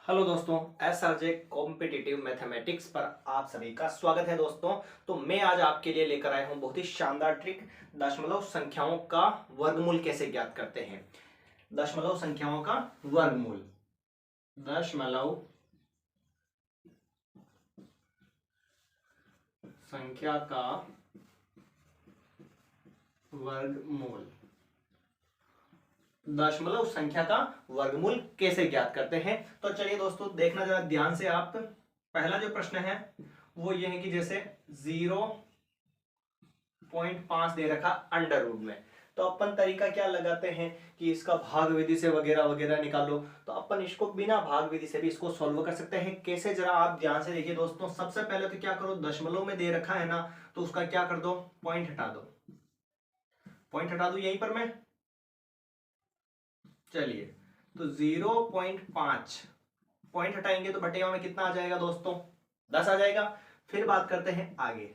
Hello दोस्तों, SRJ competitive mathematics पर आप सभी का स्वागत है दोस्तों। तो मैं आज आपके लिए लेकर आया हूं बहुत ही शानदार ट्रिक। दशमलव संख्याओं का वर्गमूल कैसे ज्ञात करते हैं। दशमलव संख्याओं का वर्गमूल, दशमलव संख्या का वर्गमूल, दशमलव संख्या का वर्गमूल कैसे ज्ञात करते हैं। तो चलिए दोस्तों, देखना जरा ध्यान से आप। पहला जो प्रश्न है वो ये है कि जैसे 0.5 दे रखा अंडर रूट में, तो अपन तरीका क्या लगाते हैं कि इसका भाग विधि से वगैरह वगैरह निकालो। तो अपन इसको बिना भाग विधि से भी इसको सॉल्व कर सकते हैं। कैसे, जरा आप ध्यान से देखिए दोस्तों। सबसे पहले तो क्या करो, दशमलव में दे रखा है ना, तो उसका क्या कर दो, पॉइंट हटा दो। पॉइंट हटा दो यहीं पर मैं। चलिए, तो 0.5 पॉइंट हटाएंगे तो बटेवा में कितना आ जाएगा दोस्तों, 10 आ जाएगा। फिर बात करते हैं आगे,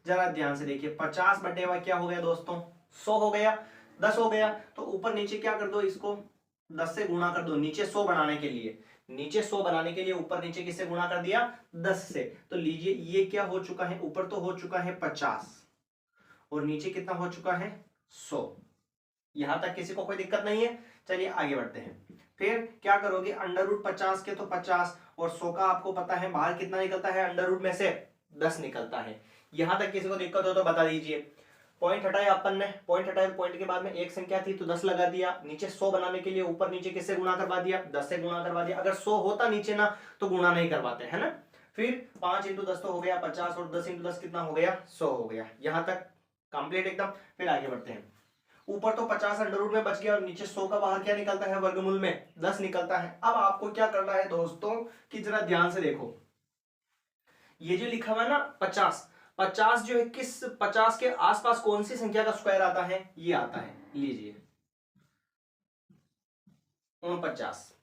जरा ध्यान से देखिए। 50 बटेवा क्या हो गया दोस्तों, 100 हो गया, 10 हो गया। तो ऊपर नीचे क्या कर दो, इसको 10 से गुणा कर दो नीचे 100 बनाने के लिए। नीचे 100 बनाने के लिए ऊपर नीचे किससे गुणा कर दिया, 10 से। तो लीजिए, ये क्या हो चुका है, ऊपर तो हो चुका है 50 और नीचे कितना हो चुका है, 100। यहां तक किसी को कोई दिक्कत नहीं है। चलिए आगे बढ़ते हैं। फिर क्या करोगे, अंडर रूट 50 के तो 50 और 100 का आपको पता है बाहर कितना निकलता है, अंडर रूट में से 10 निकलता है। यहां तक किसी को दिक्कत हो तो बता दीजिए। पॉइंट हटाया अपन ने, पॉइंट हटाया, पॉइंट के बाद में एक संख्या थी तो 10 लगा दिया। नीचे 100 बनाने के लिए ऊपर नीचे किससे गुणा करवा दिया, 10 से गुणा करवा दिया। अगर 100 होता नीचे ना तो गुणा नहीं करवाते, है ना। फिर 5 इंटू 10 तो हो गया 50 और 10 इंटू 10 कितना हो गया, 100 हो गया। यहां तक कंप्लीट एकदम। फिर आगे बढ़ते हैं। ऊपर तो 50 अंडर रूट में बच गया और नीचे 100 का बाहर क्या निकलता है, वर्गमूल में 10 निकलता है। अब आपको क्या करना है दोस्तों कि जरा ध्यान से देखो। ये जो लिखा हुआ है ना 50, 50 जो है किस 50 के आसपास कौन सी संख्या का स्क्वायर आता है, ये आता है। लीजिए 49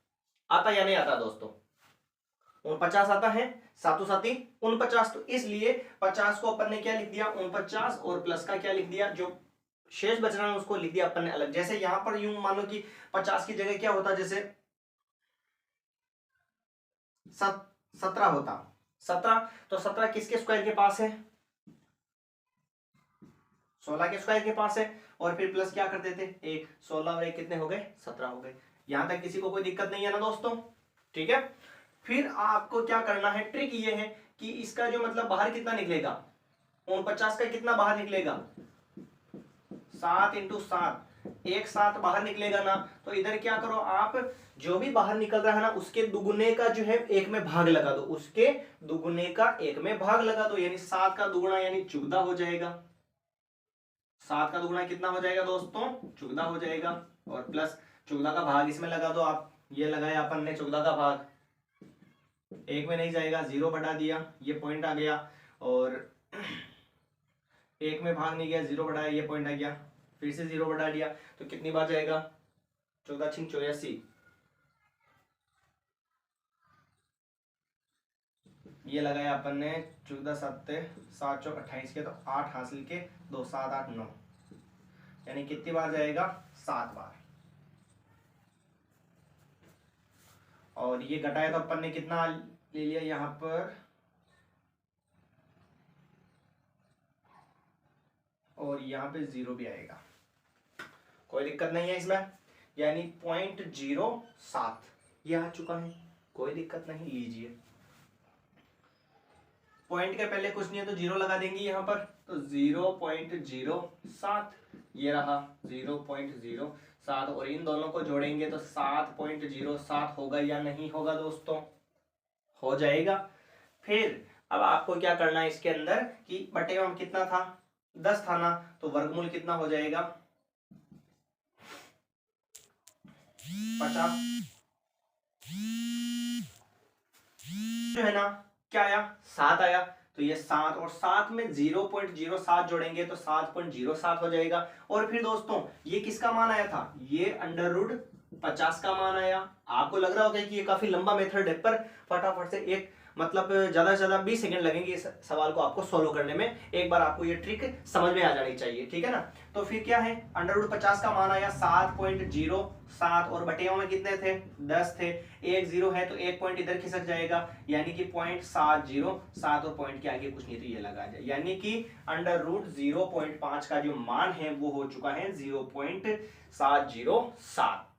आता या नहीं आता दोस्तों, 49 आता है, सातों साथी 49। तो इसलिए 50 को अपन ने क्या लिख दिया, 49, और प्लस का क्या लिख दिया, जो शेष बच रहा है उसको लिख दिया अपन ने अलग। जैसे यहां पर यूं मान लो कि 50 की जगह क्या होता, जैसे 17 होता, 17। तो 17 किसके स्क्वायर के पास है, 16 के स्क्वायर के पास है। और फिर प्लस क्या कर देते, एक 16 और एक कितने हो गए, 17 हो गए। यहां तक किसी को कोई दिक्कत नहीं है ना दोस्तों, ठीक है। फिर आपको क्या करना है, ट्रिक ये है कि इसका जो मतलब बाहर कितना निकलेगा, 49 का कितना बाहर निकलेगा, 7 इंटू 7, एक साथ बाहर निकलेगा ना। तो इधर क्या करो आप, जो भी बाहर निकल रहा है ना उसके दुगुने का जो है एक में भाग लगा दो, उसके दुगुने का एक में भाग लगा दो। यानी 7 का दुगुना यानी 14 हो जाएगा। 7 का दुगुना कितना हो जाएगा दोस्तों, 14 हो जाएगा। और प्लस 14 का भाग इसमें लगा दो आप। ये लगाया अपन ने 14 का भाग, एक में नहीं जाएगा, 0 बढ़ा दिया, ये पॉइंट आ गया। और एक में भाग नहीं गया, 0 बढ़ाया, ये पॉइंट आ गया। फिर से 0 बढ़ा दिया, तो कितनी बार जाएगा, 14 छिंग 84। ये लगाया अपन ने 14 सत्ते 7 चौक 28 के, तो 8 हासिल के, 2 7 8 9, यानी कितनी बार जाएगा, 7 बार। और ये घटाया तो अपन ने कितना ले लिया यहां पर, और यहाँ पे 0 भी आएगा, कोई दिक्कत नहीं है इसमें। यानी 0.07 ये आ चुका है, कोई दिक्कत नहीं। लीजिए, पॉइंट के पहले कुछ नहीं है तो 0 लगा देंगे यहाँ पर, तो 0.07 ये रहा 0.07, और इन दोनों को जोड़ेंगे तो 7.07 होगा या नहीं होगा दोस्तों, हो जाएगा। फिर अब आपको क्या करना है इसके अंदर कि बटेवा में कितना था, 10 था ना, तो वर्गमूल कितना हो जाएगा, 50 जो है ना, क्या आया, 7 आया। तो ये 7 और 7 में 0.07 जोड़ेंगे तो 7.07 हो जाएगा। और फिर दोस्तों ये किसका मान आया था, ये अंडर रूट 50 का मान आया। आपको लग रहा होगा कि ये काफी लंबा मेथड है, पर फटाफट से एक मतलब ज्यादा से ज्यादा 20 सेकंड लगेंगे इस सवाल को आपको सोल्व करने में। एक बार आपको ये ट्रिक समझ में आ जानी चाहिए, ठीक है ना। तो फिर क्या है, √50 का मान आया 7.07 और बटेयों में कितने थे, 10 थे। एक जीरो है तो एक पॉइंट इधर खिसक जाएगा, यानी कि 0.707 और पॉइंट के आगे कुछ नहीं तो ये लगा जाए, यानी कि √0.5 का जो मान है वो हो चुका है 0.707।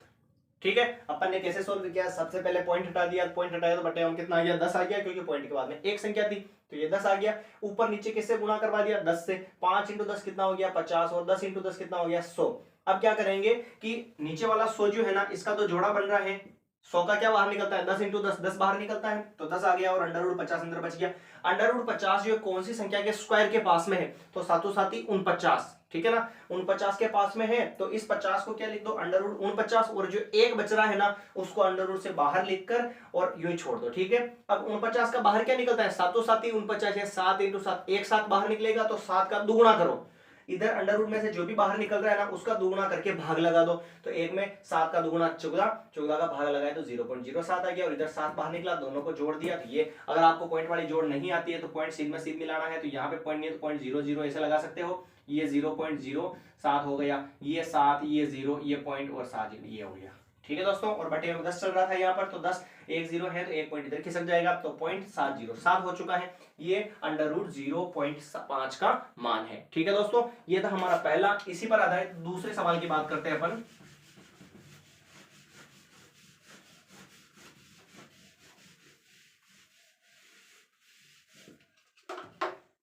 ठीक है, अपन ने कैसे सोल्व किया, सबसे पहले पॉइंट हटा दिया, पॉइंट हटाया तो बटे में कितना आ गया, 10 आ गया, क्योंकि पॉइंट के बाद में एक संख्या थी तो ये 10 आ गया। ऊपर नीचे किससे गुणा करवा दिया, 10 से। 5 × 10 कितना हो गया, 50, और 10 × 10 कितना हो गया, 100। अब क्या करेंगे कि नीचे वाला 100 जो है ना, इसका तो जोड़ा बन रहा है, 100 का क्या बाहर निकलता है, 10 × 10, 10 बाहर निकलता है तो 10 आ गया, और √50 अंदर बच गया। √50 जो कौन सी संख्या के स्क्वायर के पास में है, तो साथों साथ ही 49, ठीक है ना, 49 के पास में है, तो इस 50 को क्या लिख दो, √49, और जो एक बच रहा है ना उसको अंडर से बाहर लिखकर और यूं ही छोड़ दो, ठीक है। अब 49 का बाहर क्या निकलता है, सातों साथ ही 49 है, 7 × 7, एक साथ बाहर निकलेगा, तो 7 का दुगुना करो, इधर अंडर में से जो भी बाहर निकल रहा है ना उसका दुगुना करके भाग लगा दो, तो एक में 7 का दुगुना 14, 14 का भाग लगाए तो 0.07 आ गया, और इधर 7 बाहर निकला, दोनों को जोड़ दिया। तो ये अगर आपको पॉइंट वाली जोड़ नहीं आती है तो पॉइंट सीध में सीध मिलाना है, तो यहाँ पे पॉइंट नहीं है तो 0.00 ऐसे लगा सकते हो, ये 0.07 हो गया, ये 7, ये 0, ये पॉइंट और 7 ये हो गया, ठीक है दोस्तों। और बटे में 10 चल रहा था यहाँ पर, तो 10 एक 0 है तो एक पॉइंट इधर खिसक जाएगा, तो 0.707 हो चुका है, ये √0.5 का मान है, ठीक है दोस्तों। ये था हमारा पहला। इसी पर आधारित दूसरे सवाल की बात करते हैं अपन।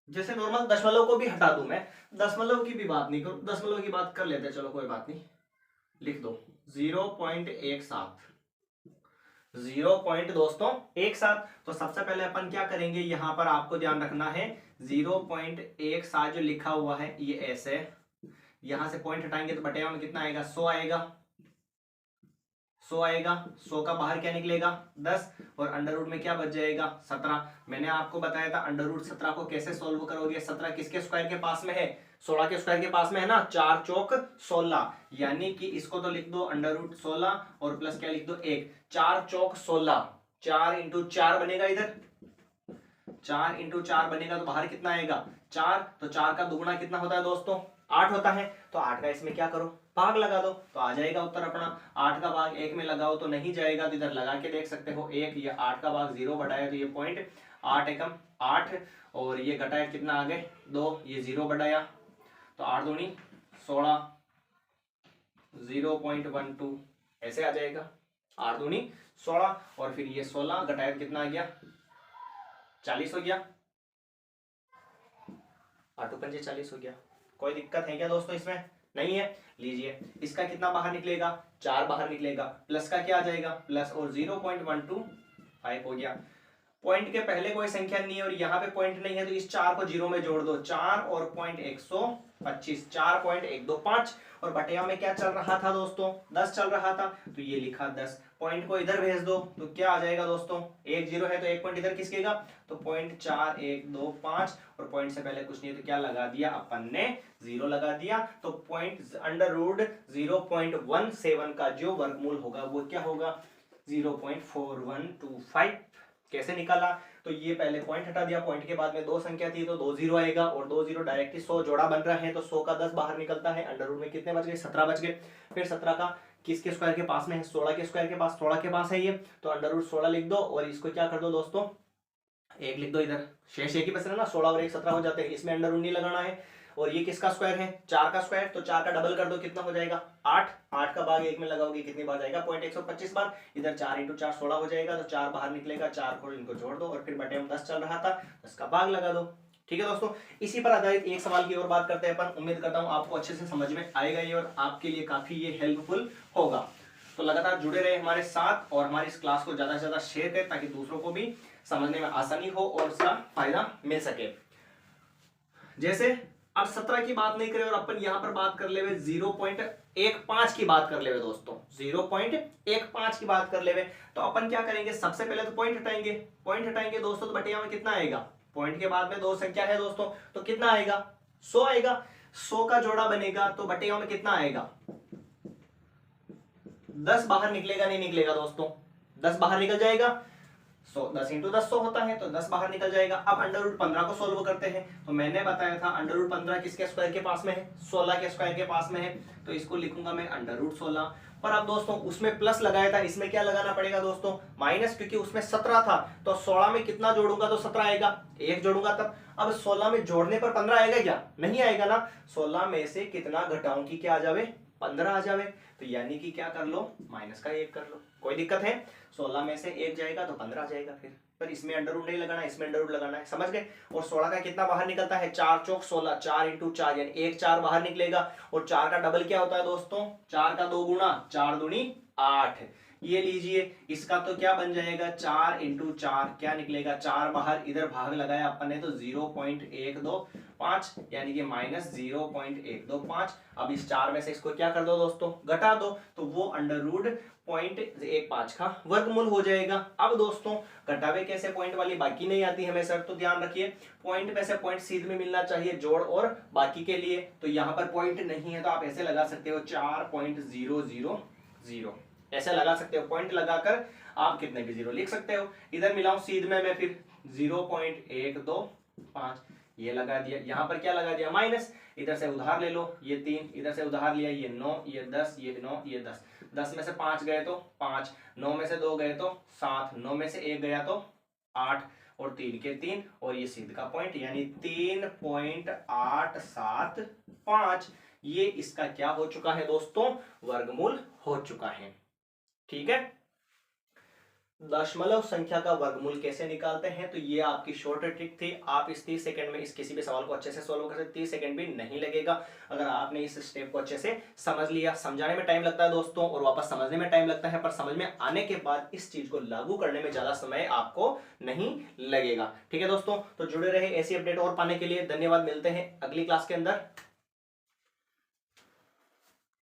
जैसे नॉर्मल दशमलव को भी हटा दूं मैं, दशमलव की भी बात नहीं करूं, दशमलव की बात कर लेते हैं, चलो कोई बात नहीं, लिख दो 0.17, 0 दोस्तों 17। तो सबसे पहले अपन क्या करेंगे, यहां पर आपको ध्यान रखना है 0.17 जो लिखा हुआ है ये ऐसे, यहां से पॉइंट हटाएंगे तो बटेवा में कितना आएगा, 100 आएगा, 100 आएगा, 100 का बाहर क्या निकलेगा, 10, और अंडर रूट में क्या बच जाएगा, 17। मैंने आपको बताया था √17 को कैसे सोल्व करोगे, 17 किसके स्क्वायर के पास में है, 16 के स्क्वायर के पास में है ना, 4 चौक 16, यानी कि इसको तो लिख दो √16 और प्लस क्या लिख दो 1, 4 चौक 16, 4 × 4 बनेगा, इधर 4 × 4 बनेगा तो बाहर कितना आएगा, 4, तो 4 का दुगुना कितना होता है दोस्तों, 8 होता है, तो 8 का इसमें क्या करो, भाग लगा दो, तो आ जाएगा उत्तर अपना। 8 का भाग 1 में लगाओ तो नहीं जाएगा, तो इधर लगा के देख सकते हो 1, ये 8 का भाग 0 बढ़ाया तो ये पॉइंट 8 एकम 8, और ये घटाया कितना आ गए 2, ये 0 बढ़ाया तो 8 दूनी 16, 0.12 ऐसे आ जाएगा, 8 दूनी 16, और फिर ये 16 घटाया कितना आ गया, 40 हो गया, 8 पंजे 40 हो गया। कोई दिक्कत है क्या दोस्तों इसमें, नहीं है। लीजिए इसका कितना बाहर निकलेगा, 4 बाहर निकलेगा, प्लस का क्या आ जाएगा, प्लस, और 0.125 हो गया। पॉइंट के पहले कोई संख्या नहीं है और यहाँ पे पॉइंट नहीं है, तो इस 4 को 0 में जोड़ दो, 4 और पॉइंट 125, 4.125, और बटिया में क्या चल रहा था दोस्तों, 10 चल रहा था, तो ये लिखा 10, पॉइंट को इधर भेज दो तो क्या आ जाएगा दोस्तों, 1 0 है तो एक पॉइंट इधर खिसकेगा, तो 0.4125, और पॉइंट से पहले कुछ नहीं तो क्या लगा दिया अपन ने, 0 लगा दिया, तो पॉइंट √0.17 का जो वर्गमूल होगा वो क्या होगा, 0.4125। कैसे निकाला, तो ये पहले पॉइंट हटा दिया, पॉइंट के बाद में 2 संख्या थी तो 2 0 आएगा, और 2 0 डायरेक्टली 100 जोड़ा बन रहा है, तो 100 का 10 बाहर निकलता है, अंडर रूट में कितने बच गए, 17 बच गए। फिर 17 का किसके स्क्वायर के पास में है, 16 के स्क्वायर के पास, 16 के पास है ये, तो अंडर रूट 16 लिख दो, और इसको क्या कर दो दोस्तों, 1 लिख दो, इधर शेष एक ही बच रहा है ना, 16 और 1 17 हो जाते हैं, इसमें अंडर रूट नहीं लगाना है। और ये किसका स्क्वायर है, 4 का स्क्वायर, तो 4 का डबल कर दो, कितना हो जाएगा 8, 8 का भाग 1 में लगाओगे कितनी बार जाएगा, 0.125 बार, इधर 4 × 4 16 हो जाएगा, तो 4 बाहर निकलेगा, 4 को इनको जोड़ दो, और फिर बटे में 10 चल रहा था, 10 का भाग लगा दो। ठीक है दोस्तों, इसी पर आधारित एक सवाल की और बात करते हैं अपन। उम्मीद करता हूं आपको अच्छे से समझ में आएगा ये, और आपके लिए काफी ये हेल्पफुल होगा। तो लगातार जुड़े रहे हमारे साथ, और हमारी इस क्लास को ज्यादा से ज्यादा शेयर करें, ताकि दूसरों को भी समझने में आसानी हो और उसका फायदा मिल सके। जैसे अब 17 की बात नहीं करें और अपन यहां पर बात कर ले 0.15 की बात कर ले दोस्तों, 0.15 की बात कर ले, तो अपन क्या करेंगे, सबसे पहले तो पॉइंट हटाएंगे, पॉइंट हटाएंगे दोस्तों, तो बटिया में कितना आएगा, पॉइंट के बाद में 2 संख्या है दोस्तों, तो कितना आएगा, 100 आएगा, 100 का जोड़ा बनेगा, तो बटिया में कितना आएगा, 10 बाहर निकलेगा, नहीं निकलेगा दोस्तों, 10 बाहर निकल जाएगा, 10 इंटू 10 100 होता है, तो 10 बाहर निकल जाएगा। अब अंडर रूट 15 को सोल्व करते हैं, तो मैंने बताया था अंडर रूट 15 किसके स्क्वायर के पास में है, 16 के स्क्वायर के पास में है, तो इसको लिखूंगा मैं अंडर रूट 16। पर अब दोस्तों उसमें प्लस लगाया था, इसमें क्या लगाना पड़ेगा दोस्तों, माइनस, क्योंकि उसमें 17 था, तो 16 में कितना जोड़ूंगा तो 17 आएगा, 1 जोड़ूंगा तब। अब 16 में जोड़ने पर 15 आएगा क्या, नहीं आएगा ना, 16 में से कितना घटाऊं कि क्या आ जावे, 15 आ जावे, तो यानी कि क्या कर लो, माइनस का 1 कर लो, कोई दिक्कत है। 16 में से 1 जाएगा तो 15 आ जाएगा फिर, पर इसमें अंडर रूट नहीं लगाना, इसमें अंडर रूट लगाना है, समझ गए। और 16 का कितना बाहर निकलता है, 4 चौक 16, 4 इंटू 4 यानी 1 4 बाहर निकलेगा, और 4 का डबल क्या होता है दोस्तों, 4 का 2 गुना, 4 दूनी 8, ये लीजिए, इसका तो क्या बन जाएगा, 4 इंटू 4 क्या निकलेगा, 4 बाहर, इधर भाग लगाया अपन ने तो 0.125 यानी कि माइनस 0.125। अब इस 4 में से इसको क्या कर दो दोस्तों, घटा दो, तो वो अंडर रूट 0.15 का वर्गमूल हो जाएगा। अब दोस्तों घटावे कैसे, पॉइंट वाली बाकी नहीं आती हमें सर, तो ध्यान रखिए पॉइंट में से पॉइंट सीध में मिलना चाहिए जोड़ और बाकी के लिए, तो यहाँ पर पॉइंट नहीं है तो आप ऐसे लगा सकते हो 4.000 ऐसे लगा सकते हो, पॉइंट लगाकर आप कितने भी जीरो लिख सकते हो। इधर मिलाऊं सीध में मैं फिर 0.125 ये लगा दिया, यहां पर क्या लगा दिया माइनस, इधर से उधार ले लो, ये 3 इधर से उधार लिया, ये 9 ये 10 ये 9 ये 10, 10 में से 5 गए तो 5, 9 में से 2 गए तो 7, 9 में से 1 गया तो 8, और 3 के 3, और ये सीध का पॉइंट यानी 3.875, ये इसका क्या हो चुका है दोस्तों, वर्गमूल हो चुका है। ठीक है, दशमलव संख्या का वर्गमूल कैसे निकालते हैं, तो ये आपकी शॉर्ट ट्रिक थी। आप इस 30 सेकंड में इस किसी भी सवाल को अच्छे से सॉल्व कर सकते, 30 सेकंड भी नहीं लगेगा अगर आपने इस स्टेप को अच्छे से समझ लिया। समझाने में टाइम लगता है दोस्तों, और वापस समझने में टाइम लगता है, पर समझ में आने के बाद इस चीज को लागू करने में ज्यादा समय आपको नहीं लगेगा। ठीक है दोस्तों, तो जुड़े रहे ऐसी अपडेट और पाने के लिए, धन्यवाद, मिलते हैं अगली क्लास के अंदर।